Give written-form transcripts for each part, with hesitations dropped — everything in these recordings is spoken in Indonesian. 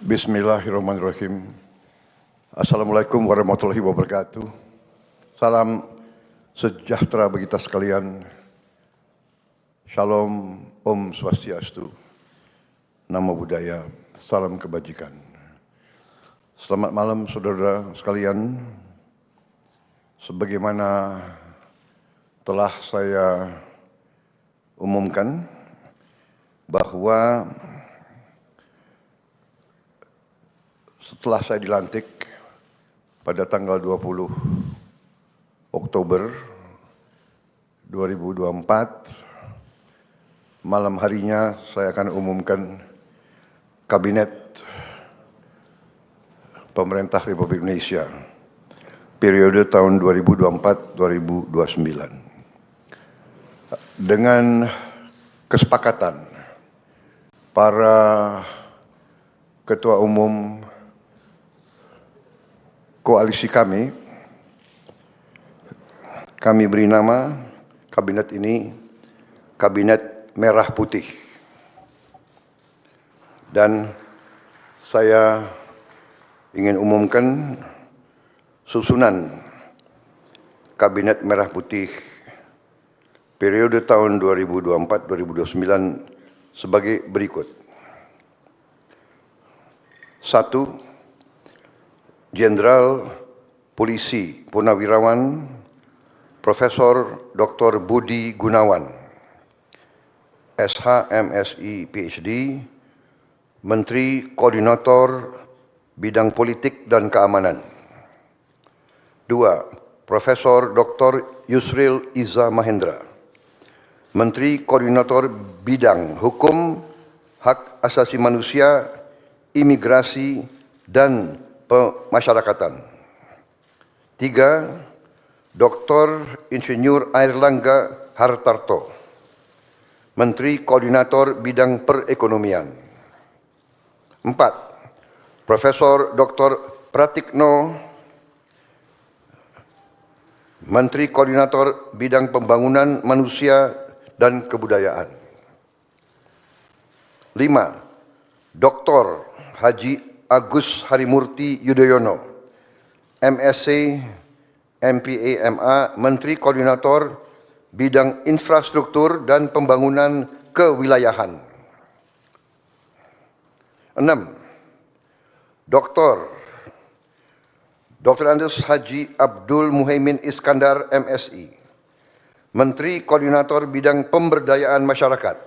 Bismillahirrahmanirrahim. Assalamualaikum warahmatullahi wabarakatuh. Salam sejahtera bagi kita sekalian. Shalom, Om Swastiastu. Namo Buddhaya, salam kebajikan. Selamat malam saudara sekalian. Sebagaimana telah saya umumkan bahwa setelah saya dilantik pada tanggal 20 Oktober 2024, malam harinya saya akan umumkan Kabinet Pemerintah Republik Indonesia periode tahun 2024-2029. Dengan kesepakatan para ketua umum koalisi kami beri nama kabinet ini Kabinet Merah Putih. Dan saya ingin umumkan susunan Kabinet Merah Putih periode tahun 2024-2029 sebagai berikut. 1. Jenderal Polisi Purnawirawan Profesor Dr. Budi Gunawan, SH, MSI, PhD, Menteri Koordinator Bidang Politik dan Keamanan. 2. Profesor Dr. Yusril Iza Mahendra, Menteri Koordinator Bidang Hukum, Hak Asasi Manusia, Imigrasi, dan Pemasyarakatan. 3. Dr. Insinyur Airlangga Hartarto, Menteri Koordinator Bidang Perekonomian. 4. Profesor Dr. Pratikno, Menteri Koordinator Bidang Pembangunan Manusia dan Kebudayaan. 5. Dr. Haji Agus Harimurti Yudhoyono, MSc, MPA, MA, Menteri Koordinator Bidang Infrastruktur dan Pembangunan Kewilayahan. 6. Dr. Andes Haji Abdul Muhaimin Iskandar, MSI, Menteri Koordinator Bidang Pemberdayaan Masyarakat.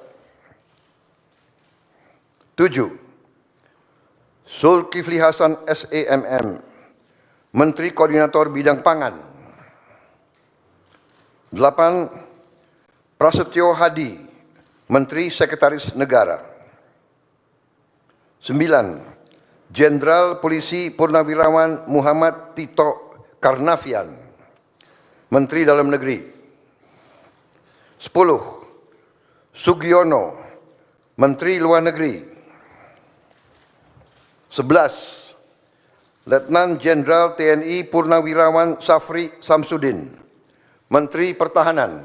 7. Zulkifli Hasan, SEMM, Menteri Koordinator Bidang Pangan. 8. Prasetyo Hadi, Menteri Sekretaris Negara. 9. Jenderal Polisi Purnawirawan Muhammad Tito Karnavian, Menteri Dalam Negeri. 10. Sugiono, Menteri Luar Negeri. 11. Letnan Jenderal TNI Purnawirawan Safri Samsudin, Menteri Pertahanan.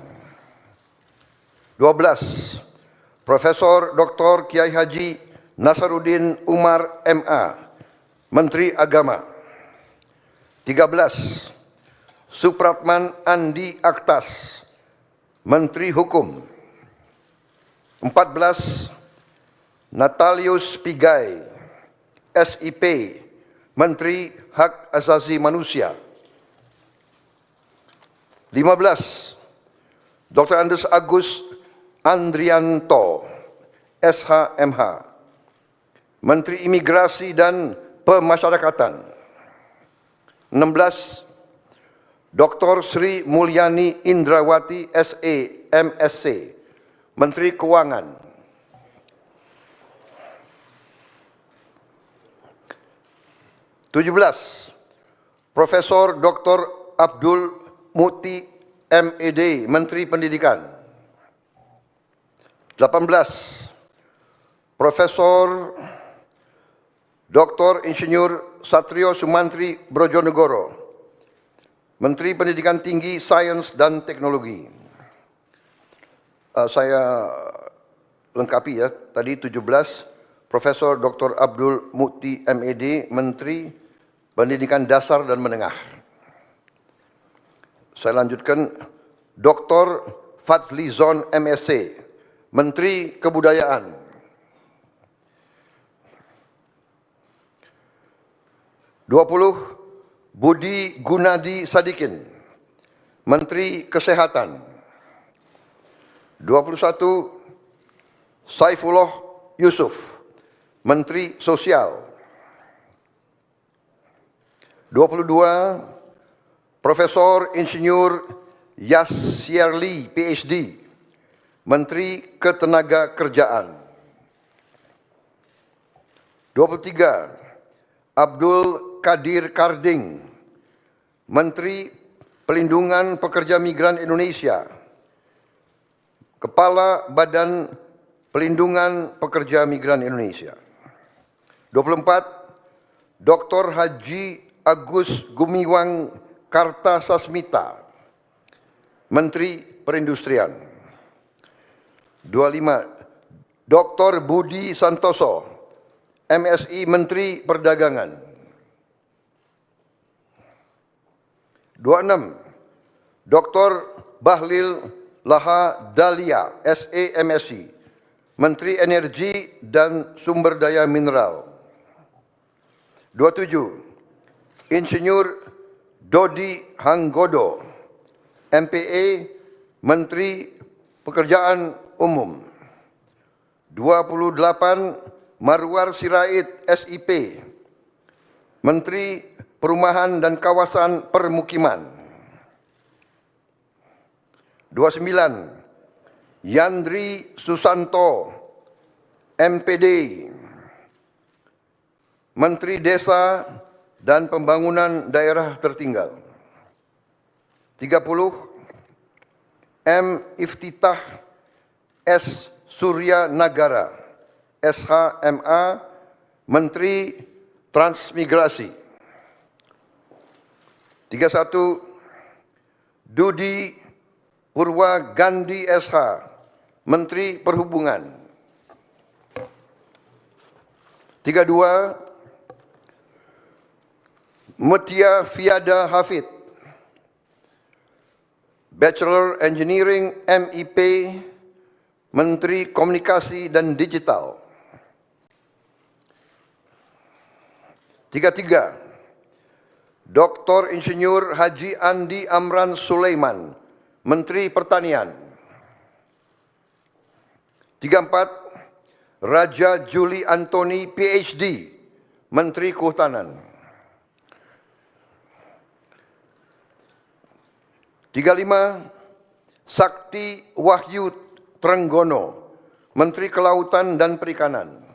12. Profesor Dr. Kiai Haji Nasaruddin Umar, MA, Menteri Agama. 13. Supratman Andi Aktas, Menteri Hukum. 14. Natalius Pigai, SIP, Menteri Hak Asasi Manusia. 15. Dr. Andes Agus Andrianto, SH, MH, Menteri Imigrasi dan Pemasyarakatan. 16. Dr. Sri Mulyani Indrawati, SE, MSc, Menteri Keuangan. 17. Profesor Dr. Abdul Muti, MED, Menteri Pendidikan. 18. Profesor Dr. Insinyur Satrio Sumantri Brojonegoro, Menteri Pendidikan Tinggi, Sains dan Teknologi. Saya lengkapi ya, tadi 17 Profesor Dr. Abdul Mukti MED, Menteri Pendidikan Dasar dan Menengah. Saya lanjutkan, Dr. Fadlizon MSc, Menteri Kebudayaan. Budi Gunadi Sadikin, Menteri Kesehatan. 21. Saifullah Yusuf, Menteri Sosial. 22. Profesor Insinyur Yasyarli, PhD, Menteri Ketenagakerjaan. 23. Abdul Qadir Karding, Menteri Pelindungan Pekerja Migran Indonesia, Kepala Badan Pelindungan Pekerja Migran Indonesia. 24. Dr. Haji Agus Gumiwang Kartasasmita, Menteri Perindustrian. 25. Dr. Budi Santoso, MSI, Menteri Perdagangan. 26. Dr. Bahlil Lahadalia, SE, MSI, Menteri Energi dan Sumber Daya Mineral. 27. Insinyur Dodi Hanggodo, MPA, Menteri Pekerjaan Umum. 28. Marwar Sirait, SIP, Menteri Perumahan dan Kawasan Permukiman. 29. Yandri Susanto, MPD, Menteri Desa dan Pembangunan Daerah Tertinggal. 30. M. Iftitah S. Surya Nagara, SHMA, Menteri Transmigrasi. 31. Dudi Purwa Gandhi SH, Menteri Perhubungan. 32. Mutia Fiada Hafid, Bachelor Engineering, MIP, Menteri Komunikasi dan Digital. 33. Dr. Insinyur Haji Andi Amran Sulaiman, Menteri Pertanian. 34. Raja Juli Antoni, PhD, Menteri Kehutanan. 35. Sakti Wahyu Trenggono, Menteri Kelautan dan Perikanan.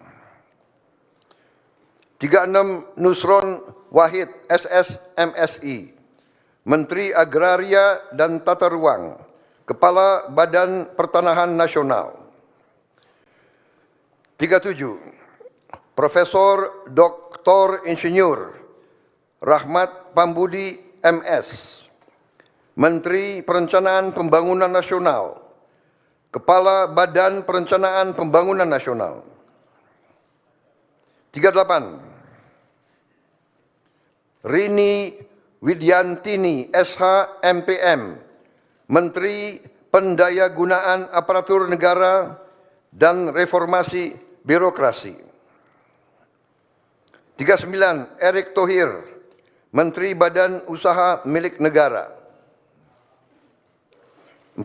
36. Nusron Wahid, SS, MSI, Menteri Agraria dan Tata Ruang, Kepala Badan Pertanahan Nasional. 37. Profesor Dr. Insinyur Rahmat Pambudi, MS, Menteri Perencanaan Pembangunan Nasional, Kepala Badan Perencanaan Pembangunan Nasional. 38. Rini Widyantini, SH, MPM, Menteri Pendayagunaan Aparatur Negara dan Reformasi Birokrasi. 39. Erick Thohir, Menteri Badan Usaha Milik Negara. 40.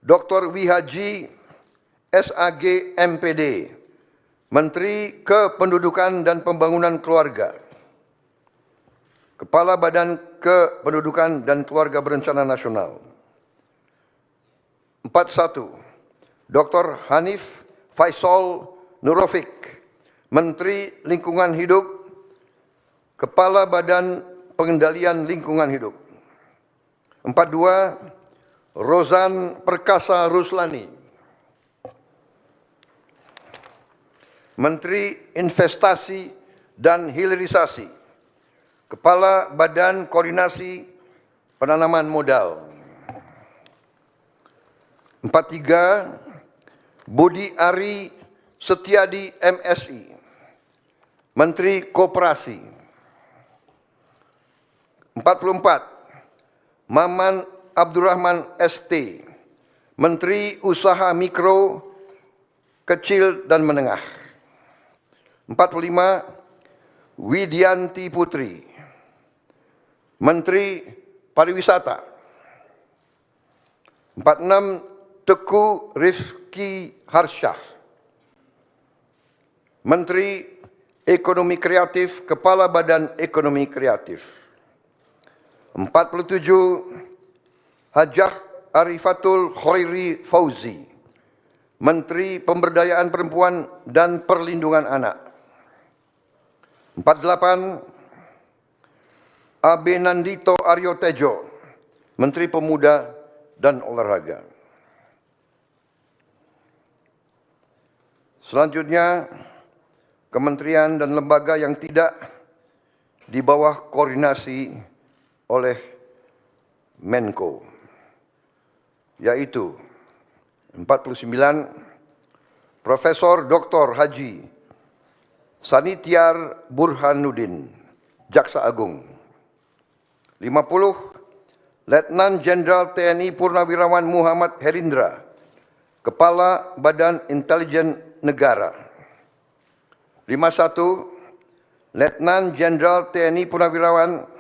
Dr. Wihaji SAG, MPD, Menteri Kependudukan dan Pembangunan Keluarga, Kepala Badan Kependudukan dan Keluarga Berencana Nasional. 41. Dr. Hanif Faisal Nurofik, Menteri Lingkungan Hidup, Kepala Badan Pengendalian Lingkungan Hidup. 42. Rozan Perkasa Ruslani, Menteri Investasi dan Hilirisasi, Kepala Badan Koordinasi Penanaman Modal. 43. Budi Ari Setiadi MSI, Menteri Koperasi. 44, Maman Abdurrahman ST, Menteri Usaha Mikro, Kecil dan Menengah. 45, Widianti Putri, Menteri Pariwisata. 46, Teguh Rifki Harsyah, Menteri Ekonomi Kreatif, Kepala Badan Ekonomi Kreatif. 47, Hajah Arifatul Khairi Fauzi, Menteri Pemberdayaan Perempuan dan Perlindungan Anak. 48, Abe Nandito Aryo Tejo, Menteri Pemuda dan Olahraga. Selanjutnya, kementerian dan lembaga yang tidak di bawah koordinasi oleh Menko, yaitu 49, Profesor Dr. Haji Sanitiar Burhanuddin, Jaksa Agung. 50, Letnan Jenderal TNI Purnawirawan Muhammad Herindra, Kepala Badan Intelijen Negara. 51, Letnan Jenderal TNI Purnawirawan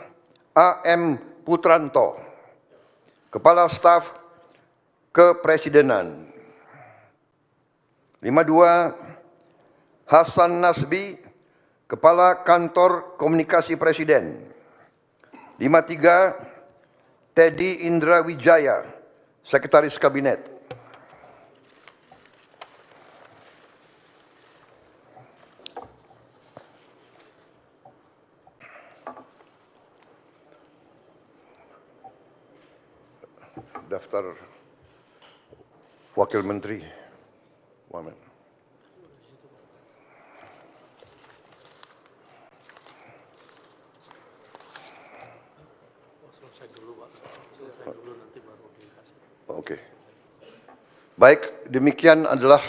A.M. Putranto, Kepala Staf Kepresidenan. 52, Hasan Nasbi, Kepala Kantor Komunikasi Presiden. 53, Teddy Indra Wijaya, Sekretaris Kabinet. Daftar Wakil Menteri. Wamen. Oke. Baik, demikian adalah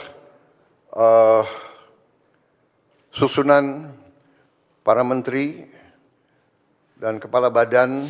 susunan para menteri dan kepala badan